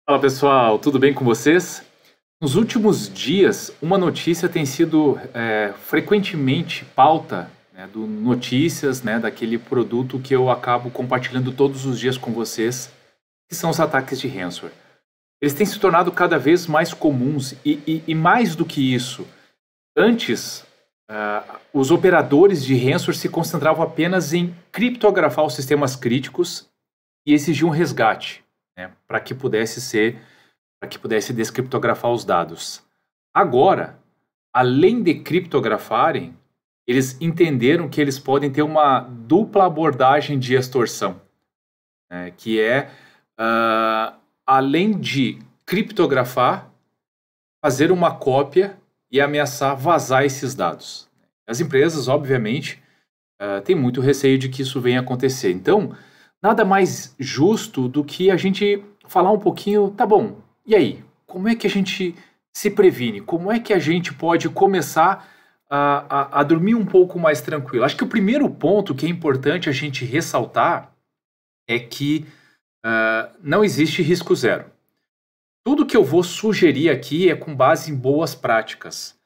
Fala pessoal, tudo bem com vocês? Nos últimos dias, uma notícia tem sido frequentemente pauta, né, do notícias, né, daquele produto que eu acabo compartilhando todos os dias com vocês, que são os ataques de ransomware. Eles têm se tornado cada vez mais comuns e mais do que isso, antes os operadores de ransomware se concentravam apenas em criptografar os sistemas críticos e exigiam resgate, né, para que pudesse descriptografar os dados. Agora, além de criptografarem, eles entenderam que eles podem ter uma dupla abordagem de extorsão, né, que é, além de criptografar, fazer uma cópia e ameaçar vazar esses dados. As empresas, obviamente, têm muito receio de que isso venha a acontecer. Então, nada mais justo do que a gente falar um pouquinho, tá bom, e aí? Como é que a gente se previne? Como é que a gente pode começar a dormir um pouco mais tranquilo? Acho que o primeiro ponto que é importante a gente ressaltar é que não existe risco zero. Tudo que eu vou sugerir aqui é com base em boas práticas,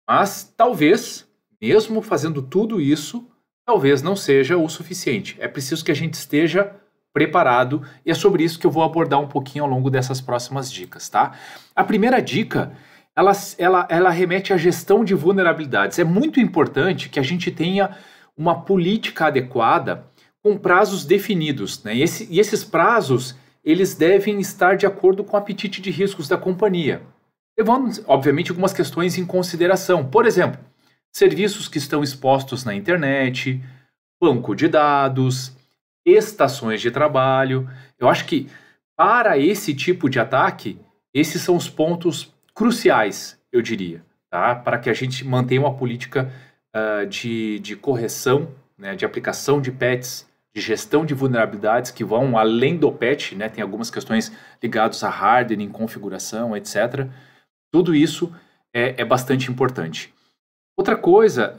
mas talvez, mesmo fazendo tudo isso, talvez não seja o suficiente. É preciso que a gente esteja preparado e é sobre isso que eu vou abordar um pouquinho ao longo dessas próximas dicas, tá? A primeira dica, ela remete à gestão de vulnerabilidades. É muito importante que a gente tenha uma política adequada com prazos definidos, né? E esses prazos, eles devem estar de acordo com o apetite de riscos da companhia, levando, obviamente, algumas questões em consideração. Por exemplo, serviços que estão expostos na internet, banco de dados, estações de trabalho. Eu acho que para esse tipo de ataque, esses são os pontos cruciais, eu diria, tá? Para que a gente mantenha uma política de correção, né, de aplicação de patches, de gestão de vulnerabilidades que vão além do patch, né? Tem algumas questões ligadas a hardening, configuração, etc. Tudo isso é bastante importante. Outra coisa,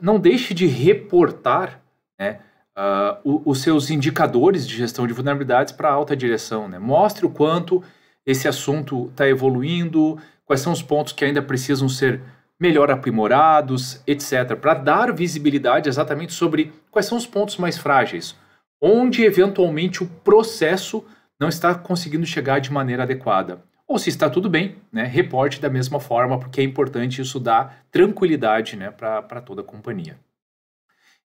não deixe de reportar, né, os seus indicadores de gestão de vulnerabilidades para a alta direção, né? Mostre o quanto esse assunto está evoluindo, quais são os pontos que ainda precisam ser melhor aprimorados, etc. Para dar visibilidade exatamente sobre quais são os pontos mais frágeis, onde eventualmente o processo não está conseguindo chegar de maneira adequada. Ou se está tudo bem, né, reporte da mesma forma, porque é importante isso dar tranquilidade, né, para toda a companhia.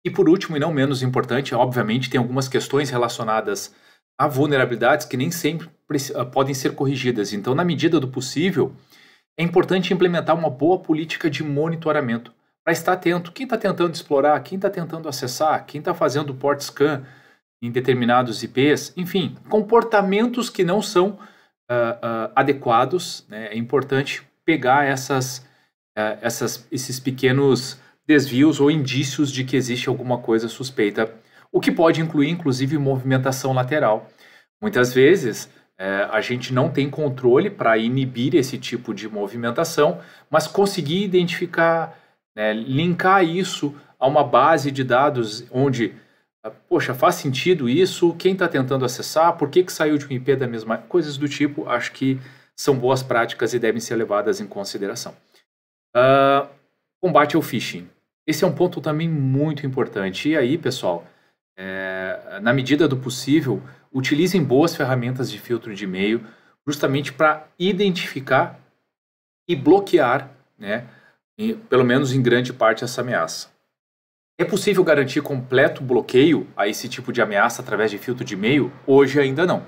E por último, e não menos importante, obviamente tem algumas questões relacionadas a vulnerabilidades que nem sempre podem ser corrigidas. Então, na medida do possível, é importante implementar uma boa política de monitoramento para estar atento. Quem está tentando explorar, quem está tentando acessar, quem está fazendo port scan em determinados IPs, enfim, comportamentos que não são adequados, né? É importante pegar esses pequenos desvios ou indícios de que existe alguma coisa suspeita, o que pode incluir, inclusive, movimentação lateral. Muitas vezes, a gente não tem controle para inibir esse tipo de movimentação, mas conseguir identificar, né, linkar isso a uma base de dados onde, poxa, faz sentido isso, quem está tentando acessar, por que saiu de um IP da mesma... Coisas do tipo, acho que são boas práticas e devem ser levadas em consideração. Combate ao phishing. Esse é um ponto também muito importante. E aí, pessoal, na medida do possível, utilizem boas ferramentas de filtro de e-mail justamente para identificar e bloquear, né, pelo menos em grande parte, essa ameaça. É possível garantir completo bloqueio a esse tipo de ameaça através de filtro de e-mail? Hoje ainda não.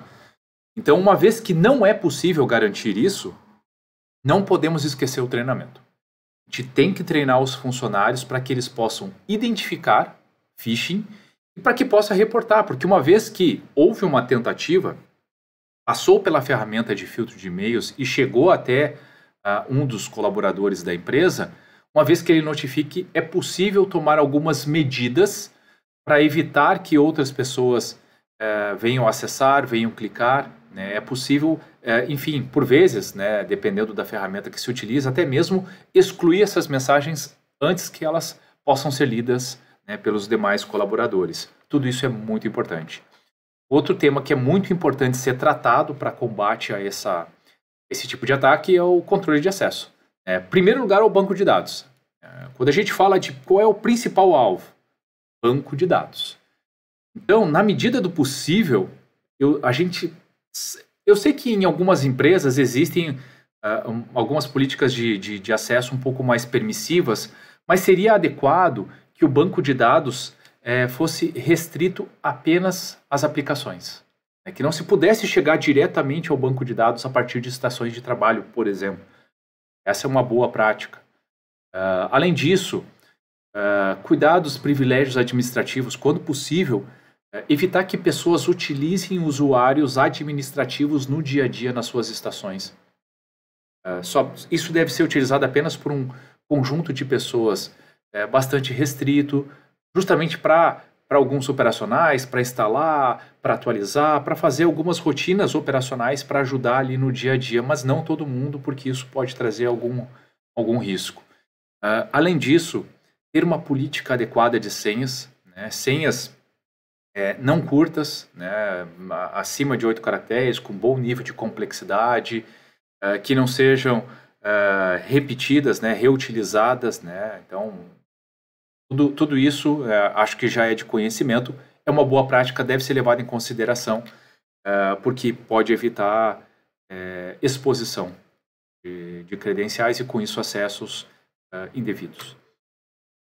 Então, uma vez que não é possível garantir isso, não podemos esquecer o treinamento. A gente tem que treinar os funcionários para que eles possam identificar phishing e para que possa reportar, porque uma vez que houve uma tentativa, passou pela ferramenta de filtro de e-mails e chegou até um dos colaboradores da empresa, uma vez que ele notifique, é possível tomar algumas medidas para evitar que outras pessoas venham acessar, venham clicar, né? É possível, enfim, por vezes, né, dependendo da ferramenta que se utiliza, até mesmo excluir essas mensagens antes que elas possam ser lidas, né, pelos demais colaboradores. Tudo isso é muito importante. Outro tema que é muito importante ser tratado para combate a esse tipo de ataque é o controle de acesso. Primeiro lugar, é o banco de dados. Quando a gente fala de qual é o principal alvo, banco de dados. Então, na medida do possível, eu sei que em algumas empresas existem algumas políticas de acesso um pouco mais permissivas, mas seria adequado que o banco de dados fosse restrito apenas às aplicações. Que não se pudesse chegar diretamente ao banco de dados a partir de estações de trabalho, por exemplo. Essa é uma boa prática. Além disso, cuidar dos privilégios administrativos, quando possível, evitar que pessoas utilizem usuários administrativos no dia a dia nas suas estações. Isso deve ser utilizado apenas por um conjunto de pessoas bastante restrito, justamente para alguns operacionais, para instalar, para atualizar, para fazer algumas rotinas operacionais para ajudar ali no dia a dia, mas não todo mundo, porque isso pode trazer algum risco. Além disso, ter uma política adequada de senhas, né? Senhas não curtas, né? Acima de 8 caracteres, com bom nível de complexidade, que não sejam repetidas, né? Reutilizadas, né? Então, tudo isso acho que já é de conhecimento, é uma boa prática, deve ser levada em consideração, porque pode evitar exposição de credenciais e com isso acessos indevidos.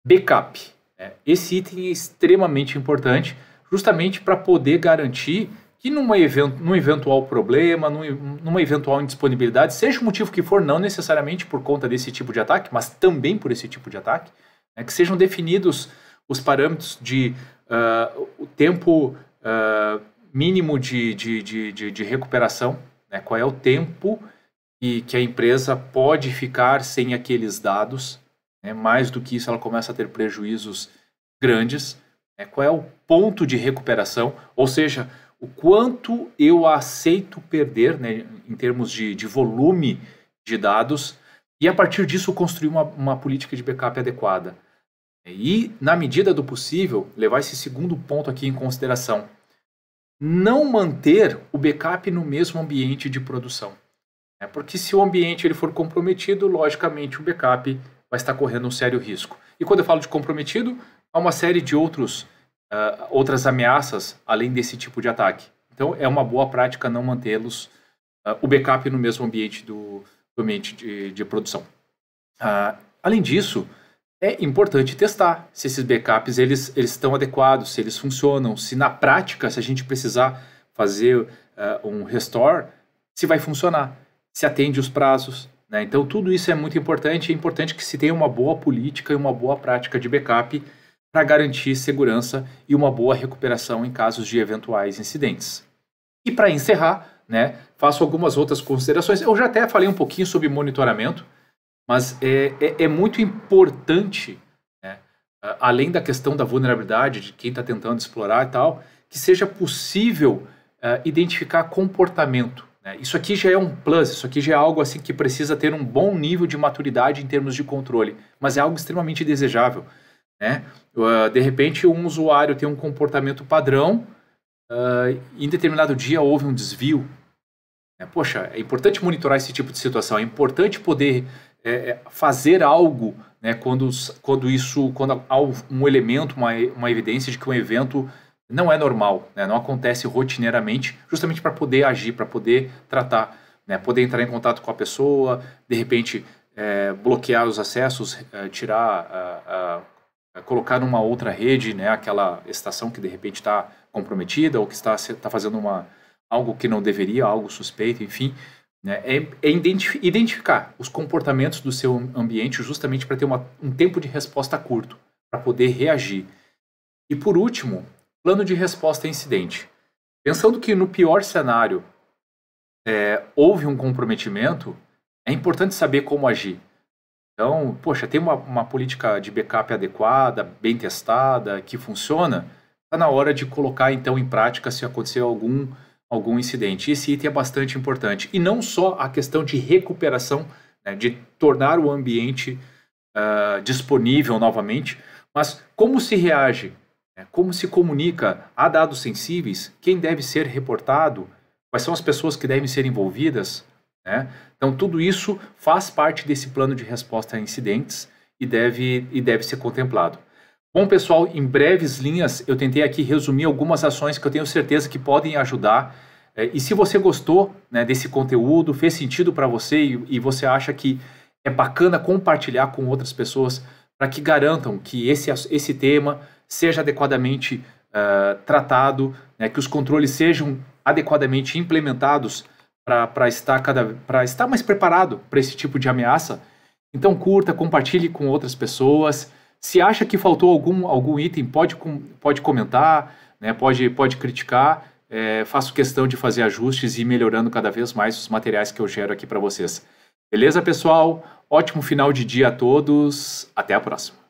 Backup. Esse item é extremamente importante, justamente para poder garantir que num eventual problema, numa eventual indisponibilidade, seja o motivo que for, não necessariamente por conta desse tipo de ataque, mas também por esse tipo de ataque, que sejam definidos os parâmetros de o tempo mínimo de recuperação, né? Qual é o tempo que a empresa pode ficar sem aqueles dados, né? Mais do que isso, ela começa a ter prejuízos grandes. Qual é o ponto de recuperação, ou seja, o quanto eu aceito perder, né, em termos de volume de dados, e a partir disso construir uma política de backup adequada. E, na medida do possível, levar esse segundo ponto aqui em consideração. Não manter o backup no mesmo ambiente de produção. Porque se o ambiente ele for comprometido, logicamente o backup vai estar correndo um sério risco. E quando eu falo de comprometido, há uma série de outras ameaças além desse tipo de ataque. Então, é uma boa prática não mantê-los, o backup no mesmo ambiente do ambiente de produção. Além disso, é importante testar se esses backups eles estão adequados, se eles funcionam, se na prática, se a gente precisar fazer um restore, se vai funcionar, se atende os prazos. Né? Então, tudo isso é muito importante. É importante que se tenha uma boa política e uma boa prática de backup para garantir segurança e uma boa recuperação em casos de eventuais incidentes. E para encerrar, né, faço algumas outras considerações. Eu já até falei um pouquinho sobre monitoramento, mas é muito importante, né, além da questão da vulnerabilidade, de quem está tentando explorar e tal, que seja possível identificar comportamento. Né? Isso aqui já é um plus, isso aqui já é algo assim que precisa ter um bom nível de maturidade em termos de controle, mas é algo extremamente desejável. Né? De repente, um usuário tem um comportamento padrão, em determinado dia houve um desvio. Poxa, é importante monitorar esse tipo de situação, é importante poder fazer algo, né, quando há um elemento, uma evidência de que um evento não é normal, né, não acontece rotineiramente, justamente para poder agir, para poder tratar, né, poder entrar em contato com a pessoa, de repente bloquear os acessos, colocar numa outra rede, né, aquela estação que de repente está comprometida ou que está fazendo algo que não deveria, algo suspeito, enfim. Né, identificar os comportamentos do seu ambiente justamente para ter um tempo de resposta curto, para poder reagir. E por último, plano de resposta a incidente. Pensando que no pior cenário houve um comprometimento, é importante saber como agir. Então, poxa, tem uma política de backup adequada, bem testada, que funciona, está na hora de colocar então em prática se acontecer algum incidente. Esse item é bastante importante. E não só a questão de recuperação, né, de tornar o ambiente disponível novamente, mas como se reage né? Como se comunica, há dados sensíveis, quem deve ser reportado, quais são as pessoas que devem ser envolvidas, né? Então, tudo isso faz parte desse plano de resposta a incidentes e deve ser contemplado. Bom, pessoal, em breves linhas, eu tentei aqui resumir algumas ações que eu tenho certeza que podem ajudar. E se você gostou, né, desse conteúdo, fez sentido para você e você acha que é bacana compartilhar com outras pessoas para que garantam que esse tema seja adequadamente tratado, né, que os controles sejam adequadamente implementados para estar mais preparado para esse tipo de ameaça, então curta, compartilhe com outras pessoas. Se acha que faltou algum item, pode comentar, né, pode criticar. Faço questão de fazer ajustes e ir melhorando cada vez mais os materiais que eu gero aqui para vocês. Beleza, pessoal? Ótimo final de dia a todos. Até a próxima.